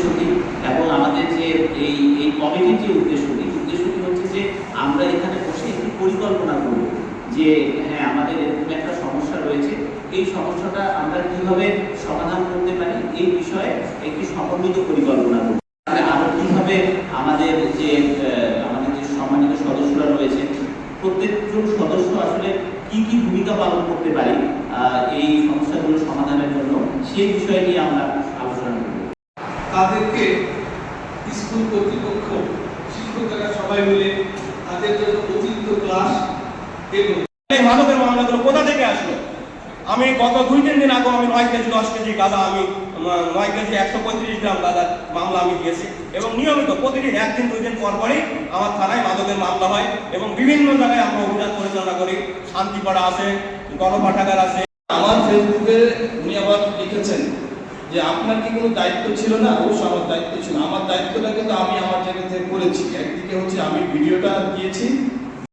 উদ্দেশ্যটি এবং আমাদের যে এই কমিটির যে উদ্দেশ্যটি হচ্ছে যে আমরা এখানে বসে একটি পরিকল্পনা করব যে হ্যাঁ আমাদের এরকম একটা সমস্যা রয়েছে, এই সমস্যাটা আমরা কিভাবে সমাধান করতে পারি এই বিষয়ে একটি সমন্বিত পরিকল্পনা করব। আরো কিভাবে আমাদের যে সম্মানিত সদস্যরা রয়েছে প্রত্যেকজন সদস্য আসলে কি কি ভূমিকা পালন করতে পারি এই সমস্যাগুলো সমাধানের জন্য, সেই বিষয় নিয়ে আমরা আলোচনা করব। তাদেরকে স্কুল কর্তৃপক্ষ শিক্ষকরা সবাই মিলে তাদের জন্য অতিরিক্ত ক্লাস দেব। এই মাদকের মামলাগুলো কোথা থেকে আসলো? আমি গত 2-3 দিন আগে আমি 9 কেজি 10 কেজি গাঁজা, আমি 9 কেজি 135 গ্রাম গাঁজার মামলা আমি দিয়েছি এবং নিয়মিত প্রতিদিন 1 দিন 2 দিন পর পরই আমার থানায় মাদকের মামলা হয় এবং বিভিন্ন জায়গায় আমরা অভিযান পরিচালনা করি। শান্তিপাড়া আছে, গণপাঠাগার আছে। আমার ফেসবুকে উনি আবার লিখেছেন যে আপনার কি কোনো দায়িত্ব ছিল না? অবশ্যই আমার দায়িত্ব ছিল। আমার দায়িত্বটা কিন্তু আমি আমার জায়গা থেকে করেছি। একদিকে হচ্ছে আমি ভিডিওটা দিয়েছি